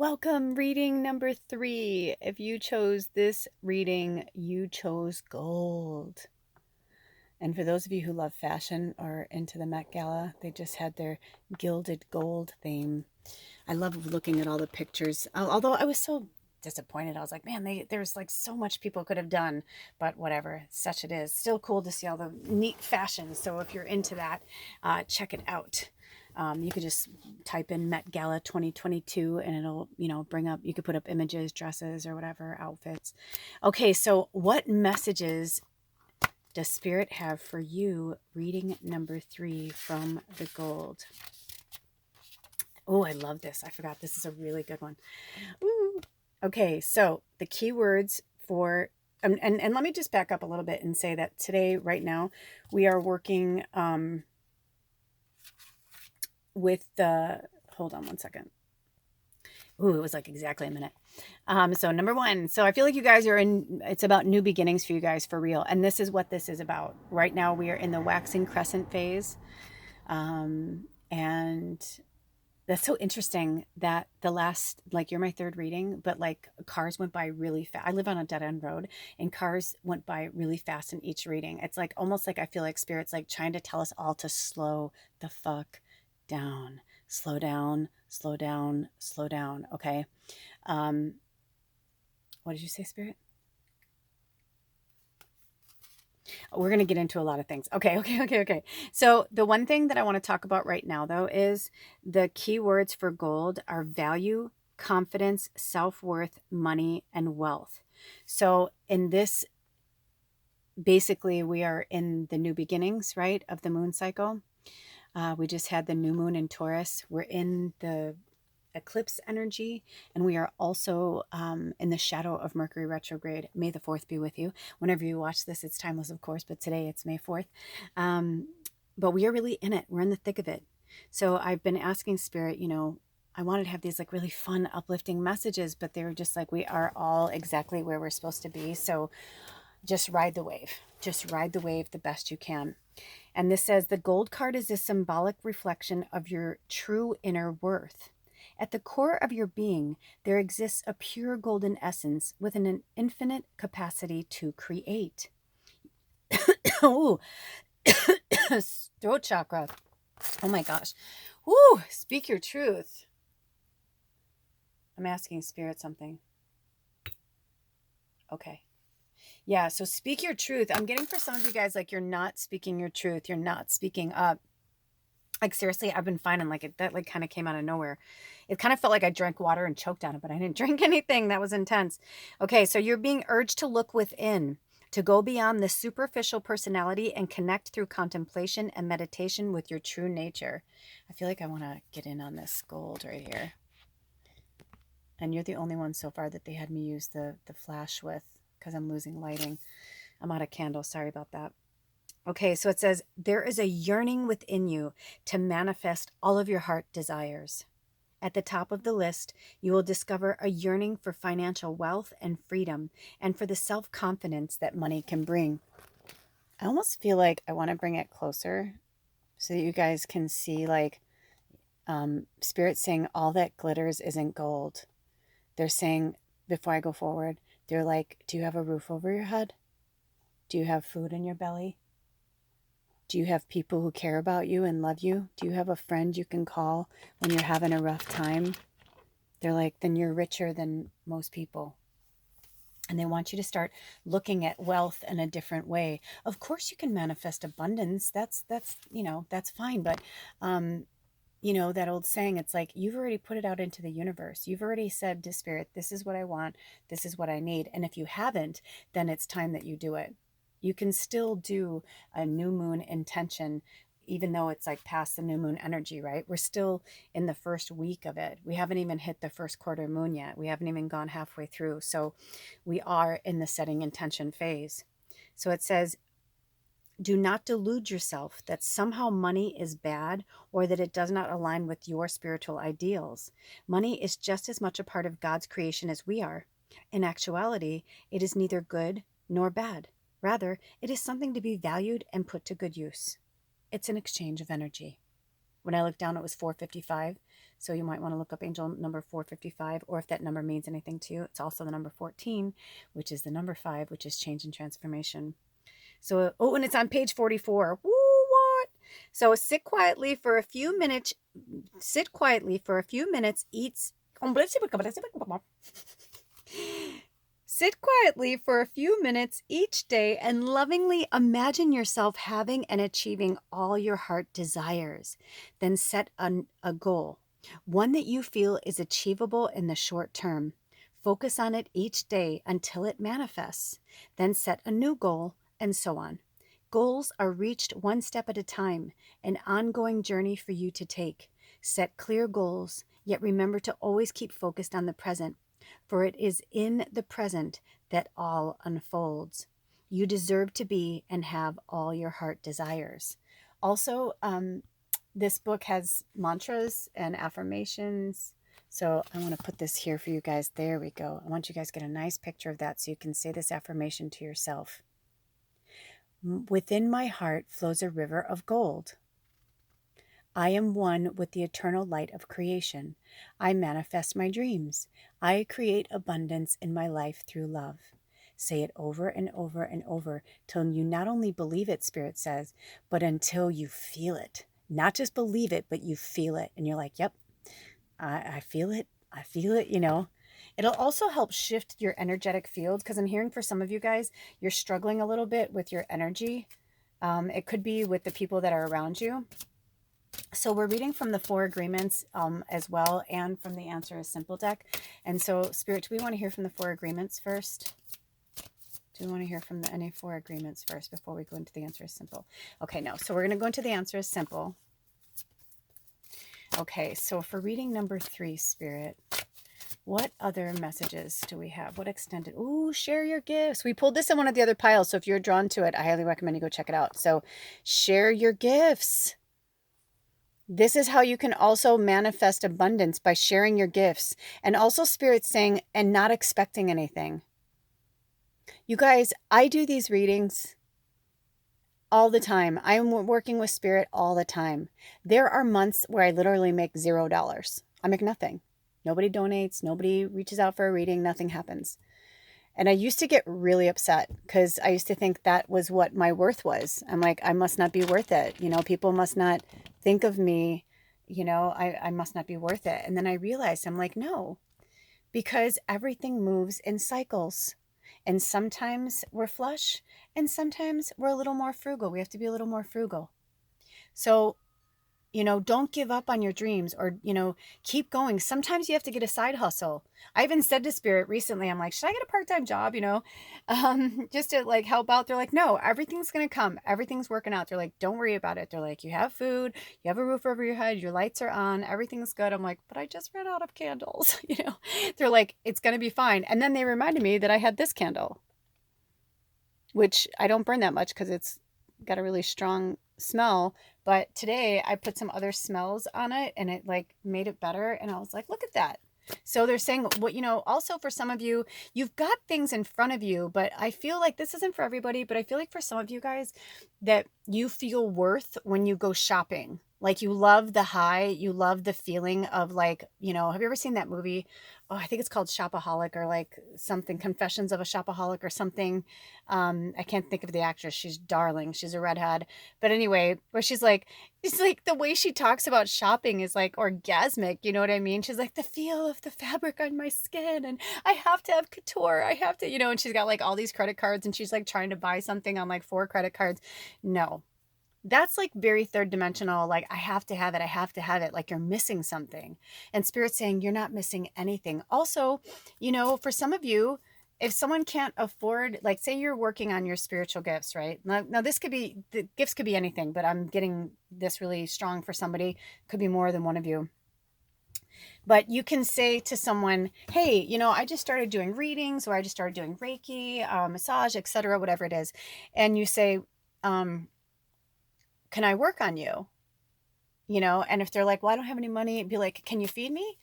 Welcome, reading number 3. If you chose this reading, you chose gold. And for those of you who love fashion or into the Met Gala, they just had their gilded gold theme. I love looking at all the pictures. Although I was so disappointed. I was like, man, there's like so much people could have done, but whatever, such it is. Still cool to see all the neat fashion. So if you're into that, check it out. You could just type in Met Gala 2022 and it'll, bring up, you could put up images, dresses, or whatever, outfits. Okay, so what messages does Spirit have for you? Reading number 3 from the gold. Oh, I love this. I forgot. This is a really good one. Ooh. Okay, so the keywords for, and let me just back up a little bit and say that today, right now, we are working with the, hold on one second. Ooh, it was like exactly a minute. So number 1, so I feel like you guys are in, it's about new beginnings for you guys for real. And this is what this is about. Right now we are in the waxing crescent phase. And that's so interesting that the last, like, you're my 3rd reading, but like cars went by really fast. I live on a dead end road and cars went by really fast in each reading. It's like almost like I feel like Spirit's like trying to tell us all to slow the fuck down. Slow down, slow down, slow down. Okay. What did you say, Spirit? We're going to get into a lot of things. Okay. So the one thing that I want to talk about right now, though, is the keywords for gold are value, confidence, self-worth, money, and wealth. So in this, basically, we are in the new beginnings, right, of the moon cycle. We just had the new moon in Taurus. We're in the eclipse energy, and we are also in the shadow of Mercury retrograde. May the 4th be with you. Whenever you watch this, it's timeless, of course, but today it's May 4th. But we are really in it. We're in the thick of it. So I've been asking Spirit, I wanted to have these like really fun, uplifting messages, but they were just like, we are all exactly where we're supposed to be. So just ride the wave. Just ride the wave the best you can. And this says the gold card is a symbolic reflection of your true inner worth. At the core of your being, there exists a pure golden essence with an infinite capacity to create. Oh, throat chakra. Oh my gosh. Woo, speak your truth. I'm asking Spirit something. Okay. Yeah, so speak your truth. I'm getting for some of you guys, like, you're not speaking your truth. You're not speaking up. Like, seriously, I've been finding like it, that like kind of came out of nowhere. It kind of felt like I drank water and choked on it, but I didn't drink anything. That was intense. Okay, so you're being urged to look within, to go beyond the superficial personality and connect through contemplation and meditation with your true nature. I feel like I want to get in on this gold right here. And you're the only one so far that they had me use the flash with, because I'm losing lighting. I'm out of candles. Sorry about that. Okay, so it says, there is a yearning within you to manifest all of your heart desires. At the top of the list, you will discover a yearning for financial wealth and freedom, and for the self-confidence that money can bring. I almost feel like I want to bring it closer so that you guys can see, like, Spirit saying all that glitters isn't gold. They're saying, before I go forward, they're like, do you have a roof over your head? Do you have food in your belly? Do you have people who care about you and love you? Do you have a friend you can call when you're having a rough time? They're like, then you're richer than most people. And they want you to start looking at wealth in a different way. Of course you can manifest abundance. That's fine. But, that old saying, it's like, you've already put it out into the universe. You've already said to Spirit, this is what I want. This is what I need. And if you haven't, then it's time that you do it. You can still do a new moon intention, even though it's like past the new moon energy, right? We're still in the first week of it. We haven't even hit the first quarter moon yet. We haven't even gone halfway through. So we are in the setting intention phase. So it says, do not delude yourself that somehow money is bad or that it does not align with your spiritual ideals. Money is just as much a part of God's creation as we are. In actuality, it is neither good nor bad. Rather, it is something to be valued and put to good use. It's an exchange of energy. When I looked down, it was 4:55. So you might want to look up angel number 455, or if that number means anything to you, it's also the number 14, which is the number 5, which is change and transformation. So, oh, and it's on page 44. Woo, what? So sit quietly for a few minutes. Sit quietly for a few minutes. Sit quietly for a few minutes each day and lovingly imagine yourself having and achieving all your heart desires. Then set a goal, one that you feel is achievable in the short term. Focus on it each day until it manifests. Then set a new goal, and so on. Goals are reached one step at a time, an ongoing journey for you to take. Set clear goals, yet remember to always keep focused on the present, for it is in the present that all unfolds. You deserve to be and have all your heart desires. Also, this book has mantras and affirmations. So I want to put this here for you guys. There we go. I want you guys to get a nice picture of that so you can say this affirmation to yourself. Within my heart flows a river of gold. I am one with the eternal light of creation. I manifest my dreams. I create abundance in my life through love. Say it over and over and over till you not only believe it, Spirit says, but until you feel it. Not just believe it, but you feel it. And you're like, yep, I feel it. I feel it, you know. It'll also help shift your energetic field, because I'm hearing for some of you guys, you're struggling a little bit with your energy. It could be with the people that are around you. So we're reading from the 4 agreements as well, and from the Answer is Simple deck. And so, Spirit, do we want to hear from the 4 agreements first? Do we want to hear from any 4 agreements first before we go into the Answer is Simple? Okay, no. So we're going to go into the Answer is Simple. Okay, so for reading number 3, Spirit, what other messages do we have? What extended? Ooh, share your gifts. We pulled this in one of the other piles, so if you're drawn to it, I highly recommend you go check it out. So share your gifts. This is how you can also manifest abundance, by sharing your gifts. And also Spirit saying, and not expecting anything. You guys, I do these readings all the time. I'm working with Spirit all the time. There are months where I literally make $0. I make nothing. Nobody donates. Nobody reaches out for a reading. Nothing happens. And I used to get really upset because I used to think that was what my worth was. I'm like, I must not be worth it. You know, people must not think of me. You know, I must not be worth it. And then I realized, I'm like, no, because everything moves in cycles. And sometimes we're flush and sometimes we're a little more frugal. We have to be a little more frugal. So, you know, don't give up on your dreams, or, you know, keep going. Sometimes you have to get a side hustle. I even said to Spirit recently, I'm like, should I get a part-time job, you know, just to like help out? They're like, no, everything's going to come. Everything's working out. They're like, don't worry about it. They're like, you have food, you have a roof over your head, your lights are on, everything's good. I'm like, but I just ran out of candles, you know. They're like, it's going to be fine. And then they reminded me that I had this candle, which I don't burn that much because it's got a really strong smell. But today I put some other smells on it and it like made it better. And I was like, look at that. So they're saying, what, you know, also for some of you, you've got things in front of you, but I feel like this isn't for everybody, but I feel like for some of you guys that you feel worth when you go shopping. Like you love the high, you love the feeling of like, you know, have you ever seen that movie? Oh, I think it's called Shopaholic, or like something, Confessions of a Shopaholic or something. I can't think of the actress. She's darling. She's a redhead. But anyway, where she's like, it's like the way she talks about shopping is like orgasmic. You know what I mean? She's like, the feel of the fabric on my skin, and I have to have couture. I have to, you know, and she's got like all these credit cards and she's like trying to buy something on like 4 credit cards. No. That's like very third dimensional. Like, I have to have it. I have to have it. Like you're missing something. And Spirit's saying you're not missing anything. Also, you know, for some of you, if someone can't afford, like say you're working on your spiritual gifts, right? Now this could be, the gifts could be anything, but I'm getting this really strong for somebody. Could be more than one of you. But you can say to someone, hey, you know, I just started doing readings, or I just started doing Reiki, massage, etc., whatever it is. And you say, can I work on you? You know, and if they're like, well, I don't have any money, be like, can you feed me?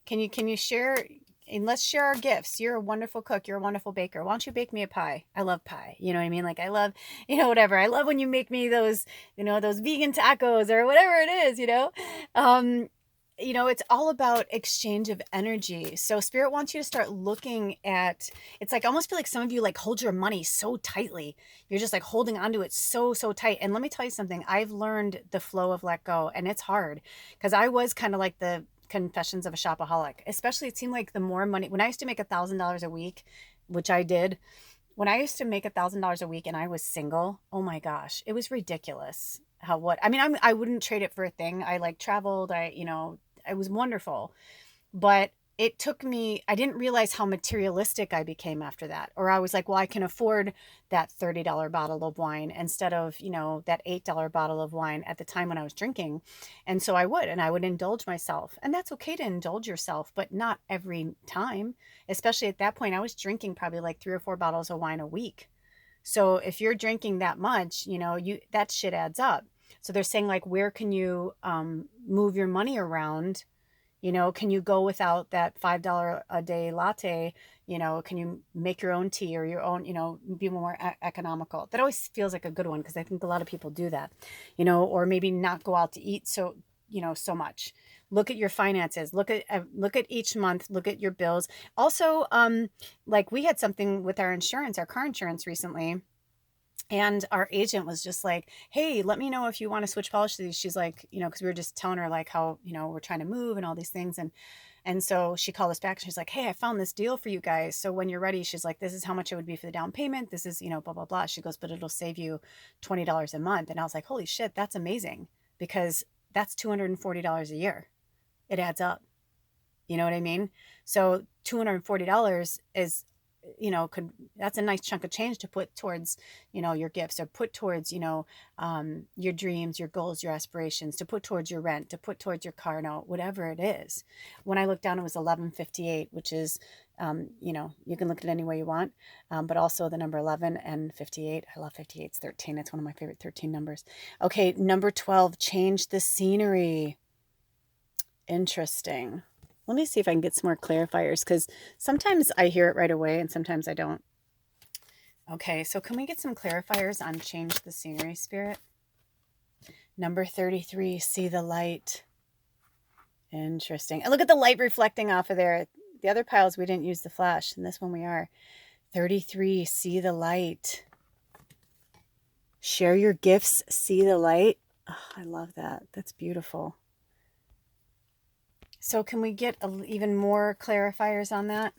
Can you share, and let's share our gifts. You're a wonderful cook. You're a wonderful baker. Why don't you bake me a pie? I love pie. You know what I mean? Like I love, you know, whatever. I love when you make me those, you know, those vegan tacos or whatever it is, you know? you know, it's all about exchange of energy. So spirit wants you to start looking at, it's like, almost feel like some of you like hold your money so tightly. You're just like holding onto it so, so tight. And let me tell you something, I've learned the flow of let go, and it's hard because I was kind of like the confessions of a shopaholic, especially it seemed like the more money, when I used to make $1,000 a week, which I did, when I used to make $1,000 a week and I was single, oh my gosh, it was ridiculous. How what I mean, I wouldn't trade it for a thing. I like traveled. It was wonderful, but it took me. I didn't realize how materialistic I became after that. Or I was like, well, I can afford that $30 bottle of wine instead of that $8 bottle of wine at the time when I was drinking, and so I would indulge myself, and that's okay to indulge yourself, but not every time. Especially at that point, I was drinking probably like 3 or 4 bottles of wine a week. So if you're drinking that much, that shit adds up. So they're saying like, where can you move your money around? Can you go without that $5 a day latte? Can you make your own tea or your own, be more economical? That always feels like a good one because I think a lot of people do that, or maybe not go out to eat so much. Look at your finances. Look at each month. Look at your bills. Also, like we had something with our insurance, our car insurance recently, and our agent was just like, hey, let me know if you want to switch policies. She's like, because we were just telling her like how, we're trying to move and all these things. And so she called us back and she's like, hey, I found this deal for you guys. So when you're ready, she's like, this is how much it would be for the down payment. This is, blah, blah, blah. She goes, but it'll save you $20 a month. And I was like, holy shit, that's amazing, because that's $240 a year. It adds up. You know what I mean? So $240 is, that's a nice chunk of change to put towards, your gifts, or put towards, your dreams, your goals, your aspirations, to put towards your rent, to put towards your car note, whatever it is. When I looked down, it was 1158, which is, you can look at it any way you want, but also the number 11 and 58. I love 58. It's 13. It's one of my favorite 13 numbers. Okay. Number 12, change the scenery. Interesting. Let me see if I can get some more clarifiers, because sometimes I hear it right away and sometimes I don't. Okay, so can we get some clarifiers on change the scenery, Spirit? Number 33, see the light. Interesting. And look at the light reflecting off of there. The other piles, we didn't use the flash, and this one we are. 33, see the light. Share your gifts, see the light. Oh, I love that. That's beautiful. So can we get even more clarifiers on that?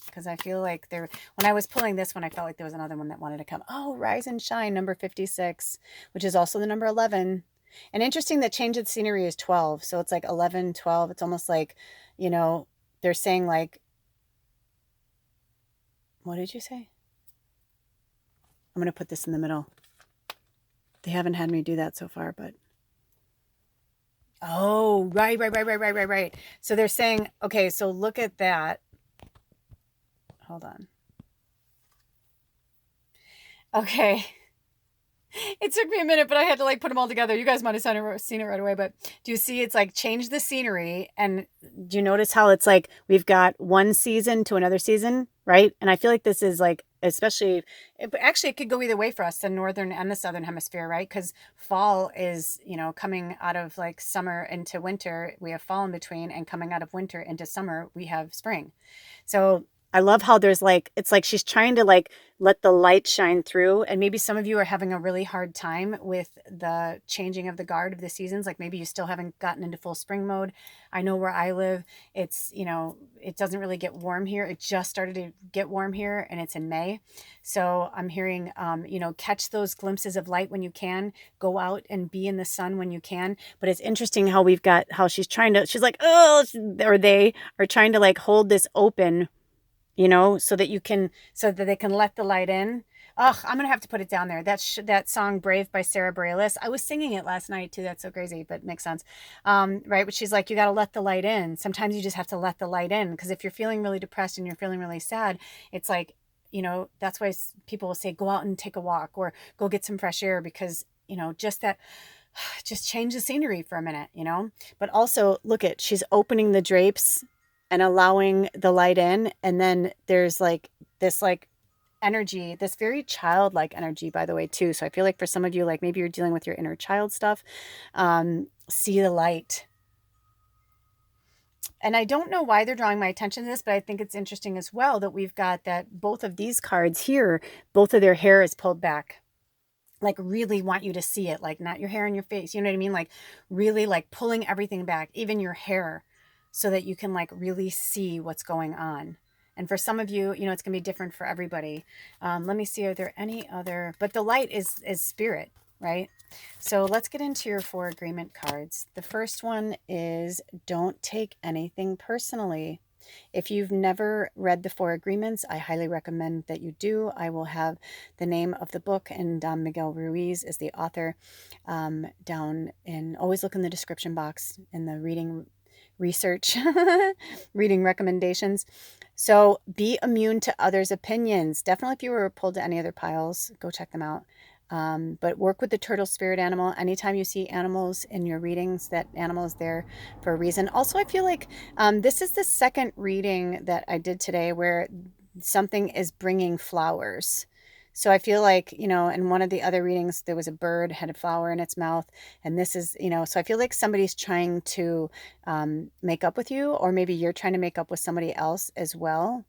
Because I feel like when I was pulling this one, I felt like there was another one that wanted to come. Oh, rise and shine, number 56, which is also the number 11. And interesting that change of the scenery is 12. So it's like 11, 12. It's almost like, they're saying like, what did you say? I'm going to put this in the middle. They haven't had me do that so far, but. Oh, right. So they're saying, okay, so look at that. Hold on. Okay. It took me a minute, but I had to like put them all together. You guys might have seen it right away, but do you see it's like change the scenery? And do you notice how it's like we've got one season to another season, right? And I feel like this is like, especially, actually it could go either way for us, the northern and the southern hemisphere, right? Because fall is, coming out of like summer into winter, we have fall in between, and coming out of winter into summer, we have spring. So I love how there's like, it's like she's trying to like let the light shine through. And maybe some of you are having a really hard time with the changing of the guard of the seasons. Like maybe you still haven't gotten into full spring mode. I know where I live, it's, it doesn't really get warm here. It just started to get warm here, and it's in May. So I'm hearing, catch those glimpses of light when you can. Go out and be in the sun when you can. But it's interesting how she's like, oh, or they are trying to like hold this open, so that they can let the light in. Ugh, I'm going to have to put it down there. That song Brave by Sarah Bareilles. I was singing it last night too. That's so crazy, but makes sense. Right. But she's like, you got to let the light in. Sometimes you just have to let the light in, because if you're feeling really depressed and you're feeling really sad, it's like, that's why people will say, go out and take a walk or go get some fresh air, because, just change the scenery for a minute, but also she's opening the drapes and allowing the light in. And then there's like this like energy, this very childlike energy, by the way, too. So I feel like for some of you, like maybe you're dealing with your inner child stuff. See the light. And I don't know why they're drawing my attention to this, but I think it's interesting as well that we've got that both of these cards here, both of their hair is pulled back. Like really want you to see it, like not your hair in your face. You know what I mean? Like really like pulling everything back, even your hair, so that you can like really see what's going on. And for some of you, you know, it's going to be different for everybody. Let me see, are there any other, but the light is spirit, right? So let's get into your 4 agreement cards. The first one is don't take anything personally. If you've never read the 4 agreements, I highly recommend that you do. I will have the name of the book, and Miguel Ruiz is the author, down in, always look in the description box in the reading research, reading recommendations. So be immune to others' opinions. Definitely if you were pulled to any other piles, go check them out. But work with the turtle spirit animal. Anytime you see animals in your readings, that animal is there for a reason. Also, I feel like this is the second reading that I did today where something is bringing flowers. So I feel like, you know, in one of the other readings, there was a bird had a flower in its mouth. And this is, you know, so I feel like somebody's trying to make up with you, or maybe you're trying to make up with somebody else as well.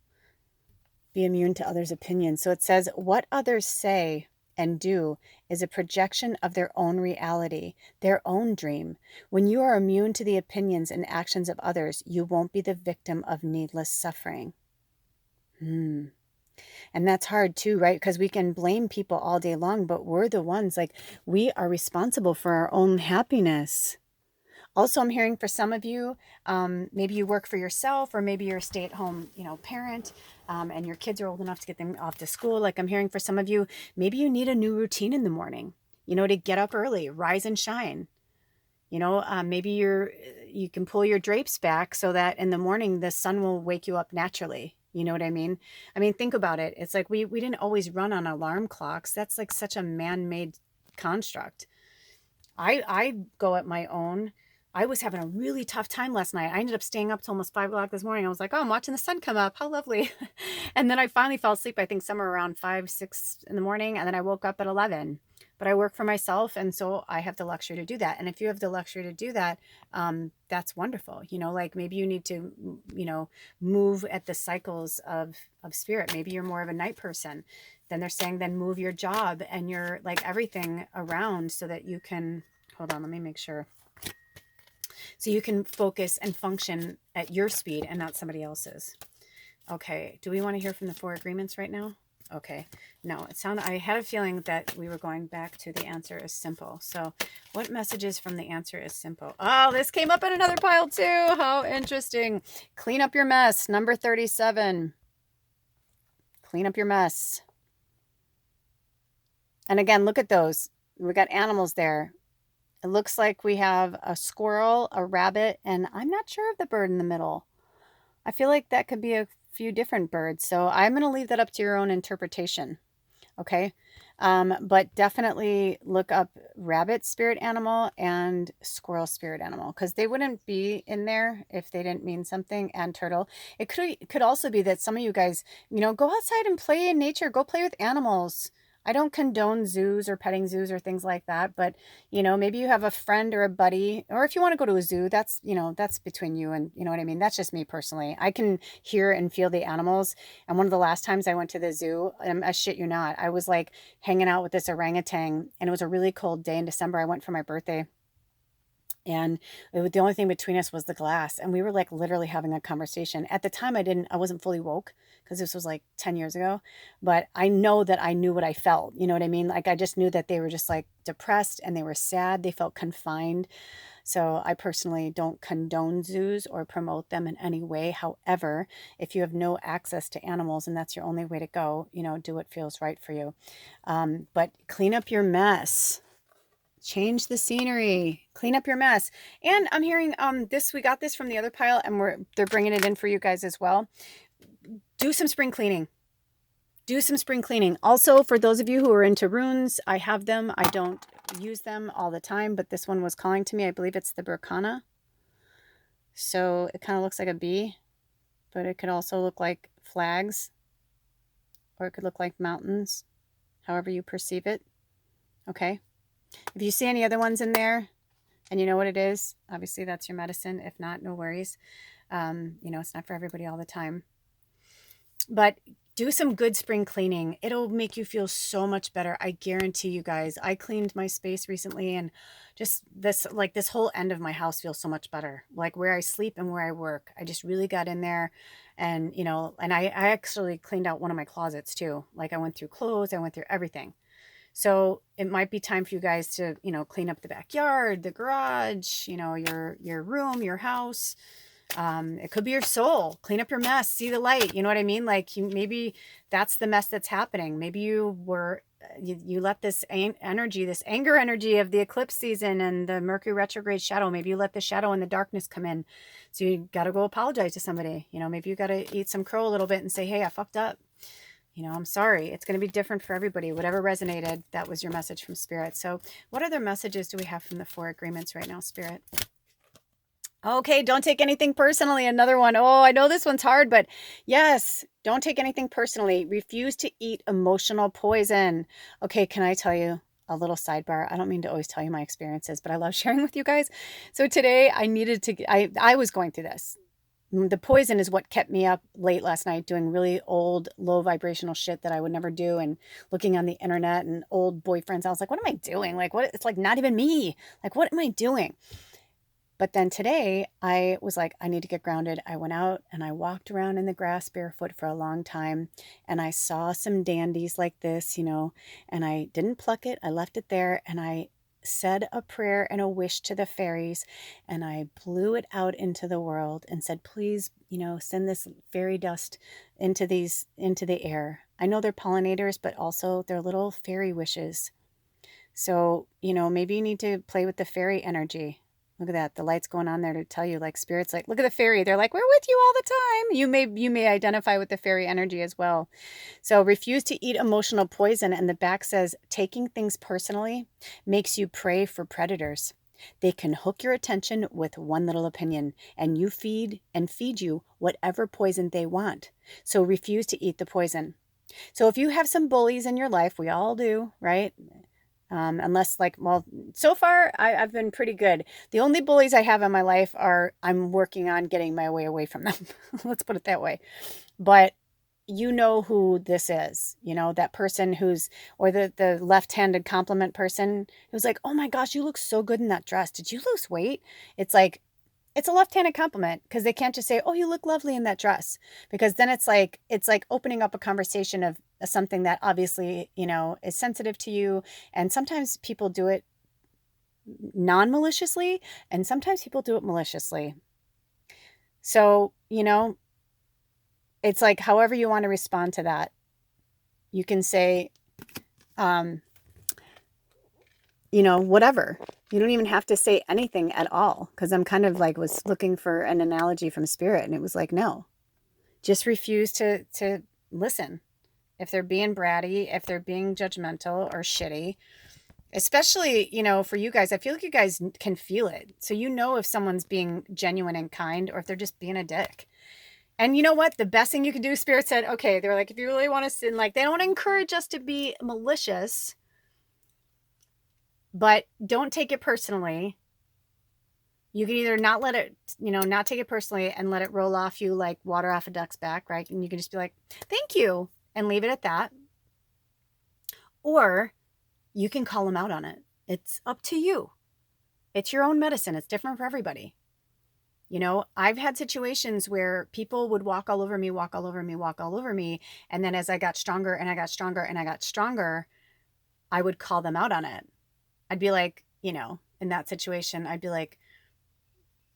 Be immune to others' opinions. So it says, what others say and do is a projection of their own reality, their own dream. When you are immune to the opinions and actions of others, you won't be the victim of needless suffering. And that's hard too, right? Because we can blame people all day long, but we're the ones, like, we are responsible for our own happiness. Also, I'm hearing for some of you, maybe you work for yourself, or maybe you're a stay-at-home, you know, parent, and your kids are old enough to get them off to school. Like I'm hearing for some of you, maybe you need a new routine in the morning, you know, to get up early, rise and shine. You know, maybe you can pull your drapes back so that in the morning the sun will wake you up naturally. You know what I mean? I mean, think about it. It's like we didn't always run on alarm clocks. That's like such a man-made construct. I go at my own. I was having a really tough time last night. I ended up staying up till almost 5 o'clock this morning. I was like, oh, I'm watching the sun come up. How lovely. And then I finally fell asleep, I think somewhere around 5, 6 in the morning. And then I woke up at 11. But I work for myself, and so I have the luxury to do that. And if you have the luxury to do that, that's wonderful. You know, like maybe you need to, you know, move at the cycles of spirit. Maybe you're more of a night person. Then they're saying then move your job and your like everything around so that you can, hold on, let me make sure. So you can focus and function at your speed and not somebody else's. Okay, do we want to hear from the 4 agreements right now? Okay, no, I had a feeling that we were going back to the answer is simple. So what messages from the answer is simple? Oh, this came up in another pile too. How interesting. Clean up your mess. Number 37. Clean up your mess. And again, look at those. We got animals there. It looks like we have a squirrel, a rabbit, and I'm not sure of the bird in the middle. I feel like that could be a few different birds. So I'm going to leave that up to your own interpretation. Okay. But definitely look up rabbit spirit animal and squirrel spirit animal, because they wouldn't be in there if they didn't mean something. And turtle. It could also be that some of you guys, you know, go outside and play in nature, go play with animals. I don't condone zoos or petting zoos or things like that, but you know, maybe you have a friend or a buddy, or if you want to go to a zoo, that's, you know, that's between you and, you know what I mean? That's just me personally. I can hear and feel the animals. And one of the last times I went to the zoo, I shit you not, I was like hanging out with this orangutan, and it was a really cold day in December. I went for my birthday. And the only thing between us was the glass. And we were like literally having a conversation. At the time, I wasn't fully woke because this was like 10 years ago. But I know that I knew what I felt. You know what I mean? Like I just knew that they were just like depressed and they were sad. They felt confined. So I personally don't condone zoos or promote them in any way. However, if you have no access to animals and that's your only way to go, you know, do what feels right for you. But clean up your mess. Change the scenery, clean up your mess. And I'm hearing we got this from the other pile, and they're bringing it in for you guys as well. Do some spring cleaning. Do some spring cleaning. Also, for those of you who are into runes, I have them. I don't use them all the time, but this one was calling to me. I believe it's the Burkana. So it kind of looks like a bee, but it could also look like flags, or it could look like mountains, however you perceive it. Okay. If you see any other ones in there and you know what it is, obviously that's your medicine. If not, no worries. It's not for everybody all the time. But do some good spring cleaning. It'll make you feel so much better. I guarantee you guys. I cleaned my space recently, and just this whole end of my house feels so much better. Like where I sleep and where I work. I just really got in there, and I actually cleaned out one of my closets too. Like I went through clothes, I went through everything. So it might be time for you guys to, clean up the backyard, the garage, your room, your house. It could be your soul. Clean up your mess, see the light. You know what I mean? Like maybe that's the mess that's happening. Maybe you let this energy, this anger energy of the eclipse season and the Mercury retrograde shadow, maybe you let the shadow and the darkness come in. So you got to go apologize to somebody. Maybe you got to eat some crow a little bit and say, hey, I fucked up. I'm sorry. It's going to be different for everybody. Whatever resonated, that was your message from Spirit. So what other messages do we have from the 4 agreements right now, Spirit? Okay, don't take anything personally. Another one. Oh, I know this one's hard, but yes, don't take anything personally. Refuse to eat emotional poison. Okay, can I tell you a little sidebar? I don't mean to always tell you my experiences, but I love sharing with you guys. So today I was going through this. The poison is what kept me up late last night doing really old, low vibrational shit that I would never do, and looking on the internet and old boyfriends. I was like, what am I doing? Like, what? It's like not even me. Like, what am I doing? But then today I was like, I need to get grounded. I went out and I walked around in the grass barefoot for a long time, and I saw some dandies like this, and I didn't pluck it. I left it there, and I said a prayer and a wish to the fairies, and I blew it out into the world and said, please, send this fairy dust into the air. I know they're pollinators, but also they're little fairy wishes. So, maybe you need to play with the fairy energy. Look at that. The light's going on there to tell you, like, Spirit's like, look at the fairy. They're like, we're with you all the time. You may identify with the fairy energy as well. So refuse to eat emotional poison. And the back says, taking things personally makes you prey for predators. They can hook your attention with one little opinion, and you feed you whatever poison they want. So refuse to eat the poison. So if you have some bullies in your life, we all do, right? Unless so far I've been pretty good. The only bullies I have in my life I'm working on getting my way away from them. Let's put it that way. But you know who this is, that person or the left-handed compliment person who's like, oh my gosh, you look so good in that dress. Did you lose weight? It's like, it's a left-handed compliment, because they can't just say, oh, you look lovely in that dress, because then it's like opening up a conversation of something that obviously, is sensitive to you. And sometimes people do it non-maliciously, and sometimes people do it maliciously. So, it's like however you want to respond to that. You can say, whatever. You don't even have to say anything at all, because I'm kind of was looking for an analogy from Spirit, and it was like, no, just refuse to listen. If they're being bratty, if they're being judgmental or shitty, especially, for you guys, I feel like you guys can feel it. So if someone's being genuine and kind, or if they're just being a dick. And you know what? The best thing you can do, Spirit said, okay, they're like, if you really want to sin, they don't encourage us to be malicious, but don't take it personally. You can either not let it, not take it personally and let it roll off you like water off a duck's back, right? And you can just be like, thank you, and leave it at that. Or you can call them out on it. It's up to you. It's your own medicine. It's different for everybody. I've had situations where people would walk all over me. And then as I got stronger and I got stronger and I got stronger, I would call them out on it. I'd be like, in that situation, I'd be like,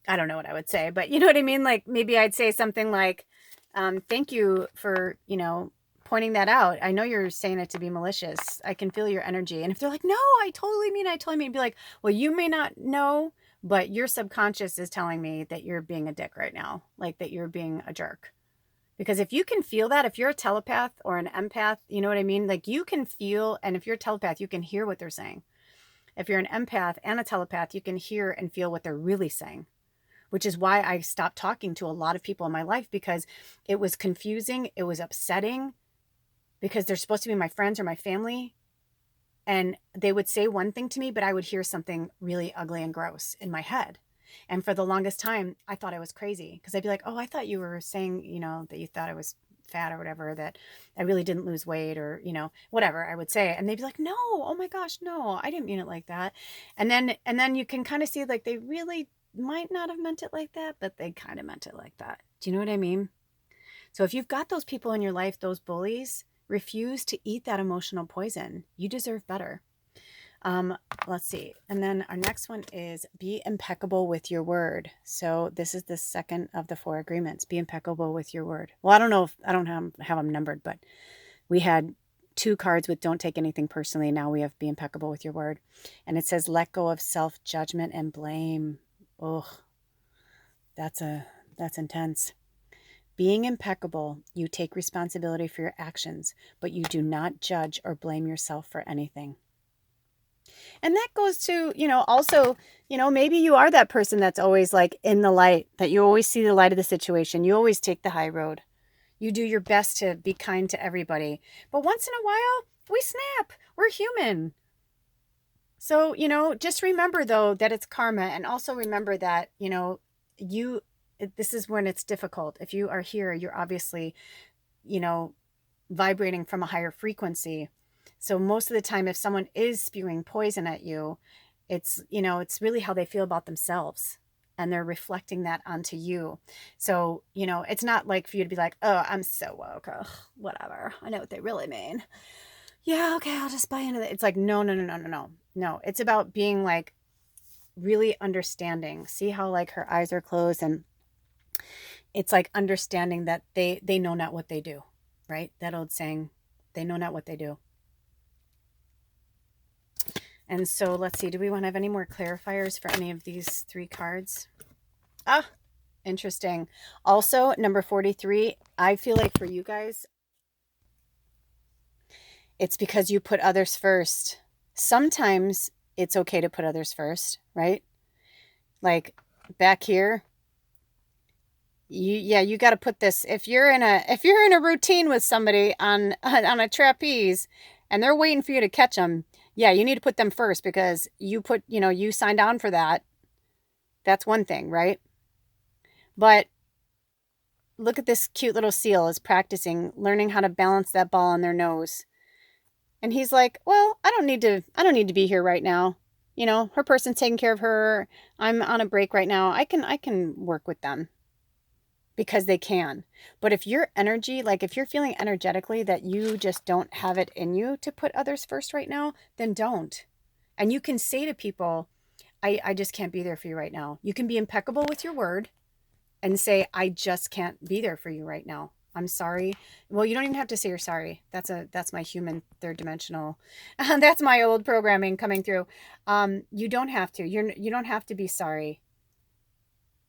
I don't know what I would say, but you know what I mean? Like maybe I'd say something like, thank you for, pointing that out. I know you're saying it to be malicious. I can feel your energy. And if they're like, no, I totally mean, be like, well, you may not know, but your subconscious is telling me that you're being a dick right now. Like that you're being a jerk. Because if you can feel that, if you're a telepath or an empath, you know what I mean? Like you can feel, and if you're a telepath, you can hear what they're saying. If you're an empath and a telepath, you can hear and feel what they're really saying, which is why I stopped talking to a lot of people in my life, because it was confusing. It was upsetting, because they're supposed to be my friends or my family. And they would say one thing to me, but I would hear something really ugly and gross in my head. And for the longest time, I thought I was crazy because I'd be like, oh, I thought you were saying, that you thought I was fat or whatever, that I really didn't lose weight or, whatever I would say. And they'd be like, no, oh my gosh, no, I didn't mean it like that. And then you can kind of see like they really might not have meant it like that, but they kind of meant it like that. Do you know what I mean? So if you've got those people in your life, those bullies, refuse to eat that emotional poison. You deserve better. Let's see. And then our next one is be impeccable with your word. So this is the second of the 4 agreements. Be impeccable with your word. Well, I don't know if I don't have them numbered, but we had 2 cards with don't take anything personally. Now we have be impeccable with your word. And it says let go of self-judgment and blame. Oh, that's intense. Being impeccable, you take responsibility for your actions, but you do not judge or blame yourself for anything. And that goes to, also, maybe you are that person that's always like in the light, that you always see the light of the situation. You always take the high road. You do your best to be kind to everybody. But once in a while, we snap. We're human. So, just remember, though, that it's karma. And also remember that, this is when it's difficult. If you are here, you're obviously, vibrating from a higher frequency. So most of the time, if someone is spewing poison at you, it's really how they feel about themselves. And they're reflecting that onto you. So, it's not like for you to be like, oh, I'm so woke. Ugh, whatever. I know what they really mean. Yeah, okay, I'll just buy into it. It's like, no. No, it's about being like really understanding. See how like her eyes are closed, and it's like understanding that they know not what they do, right? That old saying, they know not what they do. And so let's see, do we want to have any more clarifiers for any of these 3 cards? Ah, interesting. Also, number 43, I feel like for you guys, it's because you put others first. Sometimes it's okay to put others first, right? Like back here, you got to put this. If you're in a routine with somebody on a trapeze and they're waiting for you to catch them, yeah, you need to put them first because you signed on for that. That's one thing, right? But look at this cute little seal is practicing, learning how to balance that ball on their nose. And he's like, well, I don't need to be here right now. Her person's taking care of her. I'm on a break right now. I can work with them because they can. But if your energy, like if you're feeling energetically that you just don't have it in you to put others first right now, then don't. And you can say to people, I just can't be there for you right now. You can be impeccable with your word and say, I just can't be there for you right now. I'm sorry. Well, you don't even have to say you're sorry. That's my human 3rd dimensional. That's my old programming coming through. You don't have to. You don't have to be sorry.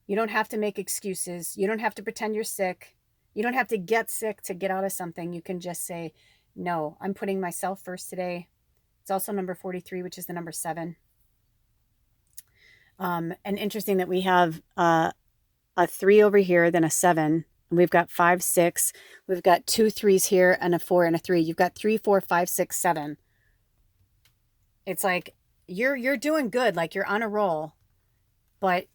You don't have to make excuses. You don't have to pretend you're sick. You don't have to get sick to get out of something. You can just say, no, I'm putting myself first today. It's also number 43, which is the number 7. And interesting that we have a 3 over here, then a 7. We've got 5, 6. We've got 2 3s here and a 4 and a 3. You've got 3, 4, 5, 6, 7. It's like you're doing good, like you're on a roll, but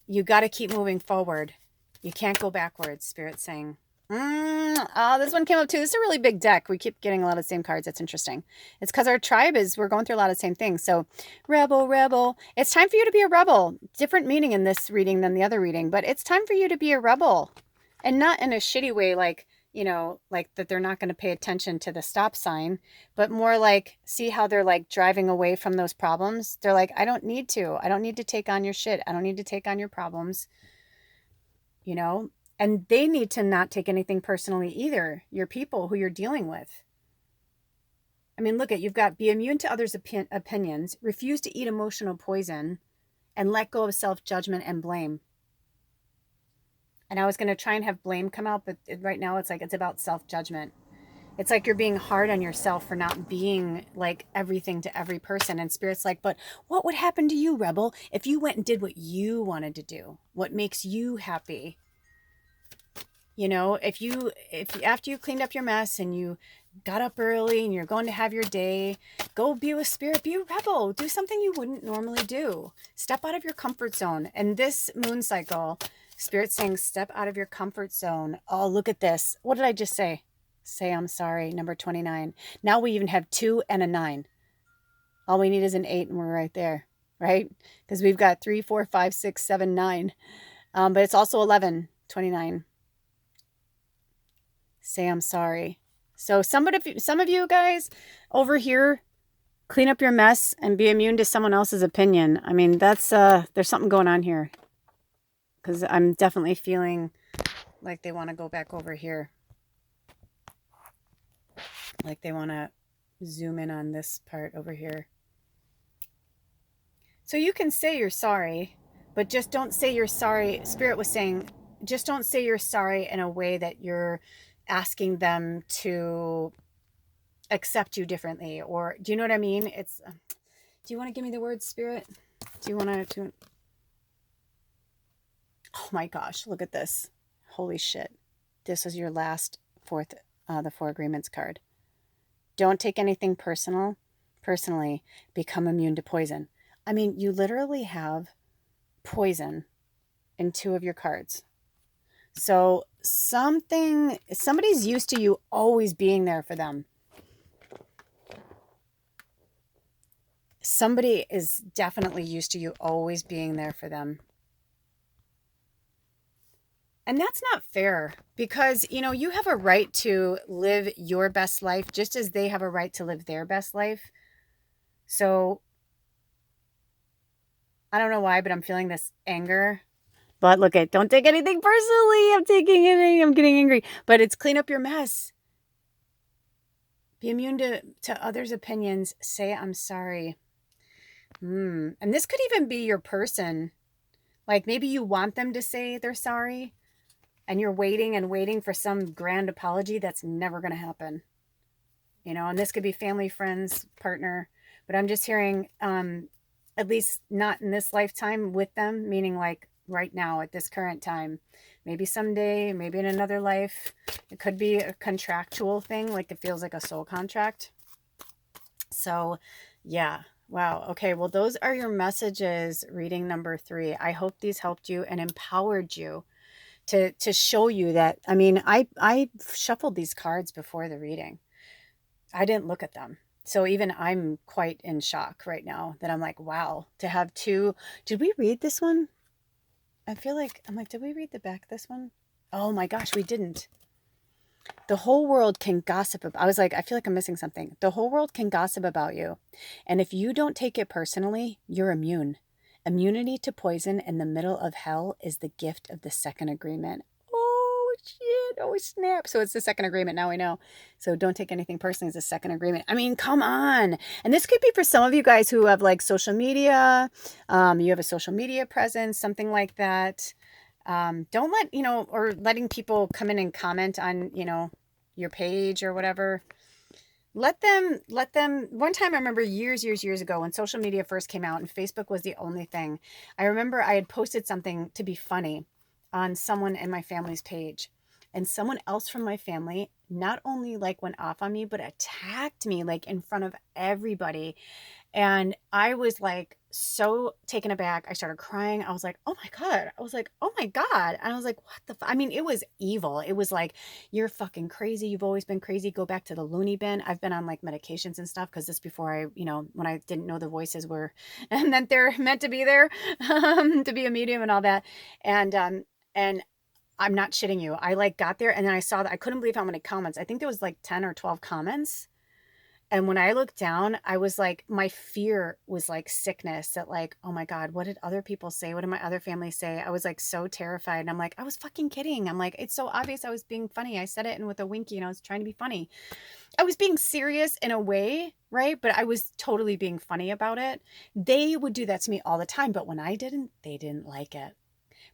you got to keep moving forward. You can't go backwards. Spirit's saying. This one came up too. This is a really big deck. We keep getting a lot of the same cards. That's interesting. It's because our tribe we're going through a lot of the same things. So rebel. It's time for you to be a rebel. Different meaning in this reading than the other reading, but it's time for you to be a rebel. And not in a shitty way, like, like that they're not going to pay attention to the stop sign, but more like, see how they're like driving away from those problems. They're like, I don't need to take on your shit. I don't need to take on your problems, and they need to not take anything personally either. Your people who you're dealing with. I mean, you've got be immune to others' opinions, refuse to eat emotional poison, and let go of self-judgment and blame. And I was going to try and have blame come out, but right now it's like it's about self-judgment. It's like you're being hard on yourself for not being like everything to every person. And Spirit's like, but what would happen to you, Rebel, if you went and did what you wanted to do? What makes you happy? You know, if after you cleaned up your mess and you got up early and you're going to have your day, go be with spirit, be a rebel, do something you wouldn't normally do. Step out of your comfort zone. And this moon cycle, spirit's saying step out of your comfort zone. Oh, look at this. What did I just say? Say I'm sorry, number 29. Now we even have 2 and a 9. All we need is an 8 and we're right there, right? Because we've got 3, 4, 5, 6, 7, 9. But it's also 11, 29. Say I'm sorry. So some of you guys over here, clean up your mess and be immune to someone else's opinion. I mean, that's there's something going on here. Because I'm definitely feeling like they want to go back over here. Like they want to zoom in on this part over here. So you can say you're sorry, but just don't say you're sorry. Spirit was saying, just don't say you're sorry in a way that you're asking them to accept you differently. Or do you know what I mean? It's, do you want to give me the word, Spirit? Do you want to, oh my gosh, look at this. Holy shit. This is your last the 4 agreements card. Don't take anything personally, become immune to poison. I mean, you literally have poison in 2 of your cards. So somebody's used to you always being there for them. Somebody is definitely used to you always being there for them. And that's not fair because, you know, you have a right to live your best life just as they have a right to live their best life. So I don't know why, but I'm feeling this anger. But look at, don't take anything personally. I'm getting angry. But it's clean up your mess. Be immune to others' opinions. Say I'm sorry. And this could even be your person. Like maybe you want them to say they're sorry and you're waiting and waiting for some grand apology that's never going to happen. You know, and this could be family, friends, partner. But I'm just hearing, at least not in this lifetime with them, meaning like right now at this current time. Maybe someday, maybe in another life. It could be a contractual thing, like it feels like a soul contract. So, yeah. Wow. Okay. Well, those are your messages, reading number 3. I hope these helped you and empowered you to show you that. I mean, I shuffled these cards before the reading. I didn't look at them. So even I'm quite in shock right now that I'm like, wow, to have 2. Did we read this one? I feel like, I'm like, did we read the back of this one? Oh my gosh, we didn't. The whole world can gossip about, I was like, I feel like I'm missing something. The whole world can gossip about you. And if you don't take it personally, you're immune. Immunity to poison in the middle of hell is the gift of the 2nd agreement. Oh shit, oh snap. So it's the 2nd agreement, now we know. So don't take anything personally as a 2nd agreement. I mean, come on. And this could be for some of you guys who have like social media. You have a social media presence, something like that. Don't let, you know, or letting people come in and comment on, you know, your page or whatever. Let them, one time I remember years ago when social media first came out and Facebook was the only thing. I remember I had posted something to be funny on someone in my family's page, and someone else from my family not only like went off on me, but attacked me like in front of everybody. And I was like so taken aback. I started crying. I was like, oh my God. I was like, oh my God. And I was like, what the I mean, it was evil. It was like, you're fucking crazy. You've always been crazy. Go back to the loony bin. I've been on like medications and stuff because this before I, you know, when I didn't know the voices were, and that they're meant to be there, to be a medium and all that. And I'm not shitting you. I like got there and then I saw that I couldn't believe how many comments. I think there was like 10 or 12 comments. And when I looked down, I was like, my fear was like sickness that like, oh my God, what did other people say? What did my other family say? I was like so terrified. And I'm like, I was fucking kidding. I'm like, it's so obvious I was being funny. I said it and with a winky and I was trying to be funny. I was being serious in a way, right? But I was totally being funny about it. They would do that to me all the time. But when I didn't, they didn't like it.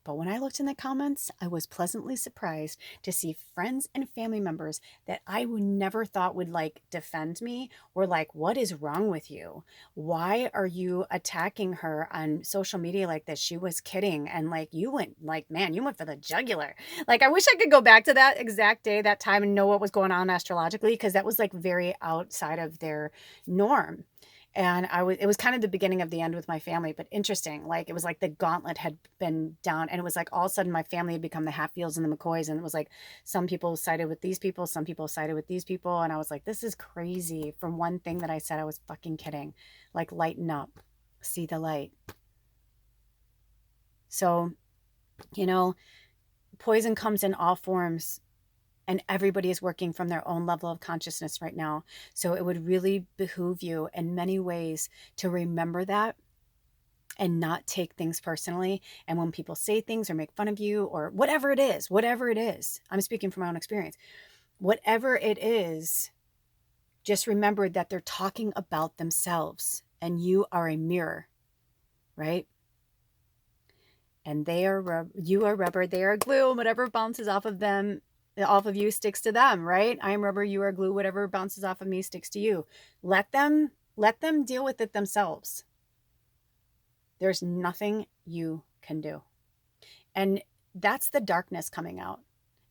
But when I looked in the comments, I was pleasantly surprised to see friends and family members that I would never thought would like defend me were like, what is wrong with you? Why are you attacking her on social media like this? She was kidding. And like, you went like, man, you went for the jugular. Like, I wish I could go back to that exact day, that time, and know what was going on astrologically, because that was like very outside of their norm. And it was kind of the beginning of the end with my family, but interesting. Like, it was like the gauntlet had been down, and it was like all of a sudden my family had become the Hatfields and the McCoys. And it was like, some people sided with these people, some people sided with these people. And I was like, this is crazy. From one thing that I said, I was fucking kidding. Like, lighten up, see the light. So, you know, poison comes in all forms. And everybody is working from their own level of consciousness right now. So it would really behoove you in many ways to remember that and not take things personally. And when people say things or make fun of you or whatever it is, I'm speaking from my own experience, whatever it is, just remember that they're talking about themselves and you are a mirror, right? And you are rubber, they are glue, and whatever bounces off of you sticks to them, right? I am rubber, you are glue, whatever bounces off of me sticks to you. Let them deal with it themselves. There's nothing you can do. And that's the darkness coming out,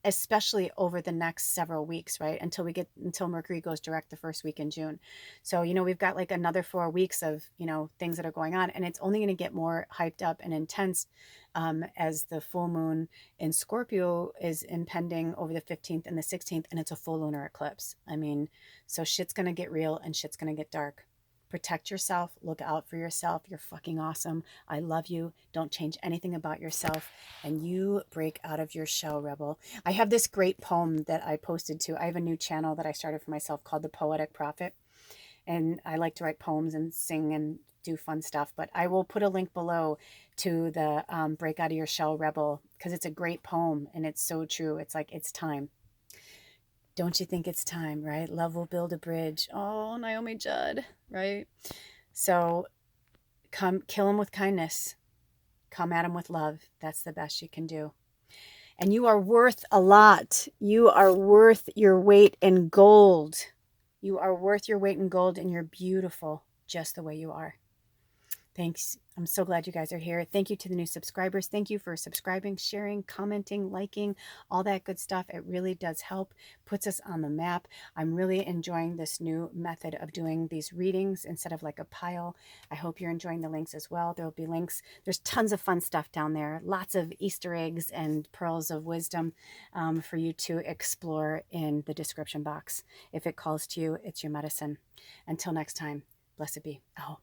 especially over the next several weeks, right? Until Mercury goes direct the first week in June. So, we've got like another 4 weeks of, things that are going on, and it's only going to get more hyped up and intense as the full moon in Scorpio is impending over the 15th and the 16th, and it's a full lunar eclipse. So shit's going to get real and shit's going to get dark. Protect yourself. Look out for yourself. You're fucking awesome. I love you. Don't change anything about yourself. And you break out of your shell, rebel. I have this great poem that I posted to. I have a new channel that I started for myself called The Poetic Prophet. And I like to write poems and sing and do fun stuff. But I will put a link below to the Break Out of Your Shell, Rebel, because it's a great poem and it's so true. It's like, it's time. Don't you think it's time, right? Love will build a bridge. Oh, Naomi Judd, right? So come kill him with kindness. Come at him with love. That's the best you can do. And you are worth a lot. You are worth your weight in gold. You are worth your weight in gold, and you're beautiful just the way you are. Thanks. I'm so glad you guys are here. Thank you to the new subscribers. Thank you for subscribing, sharing, commenting, liking, all that good stuff. It really does help, puts us on the map. I'm really enjoying this new method of doing these readings instead of like a pile. I hope you're enjoying the links as well. There'll be links. There's tons of fun stuff down there. Lots of Easter eggs and pearls of wisdom for you to explore in the description box. If it calls to you, it's your medicine. Until next time, blessed be. Oh.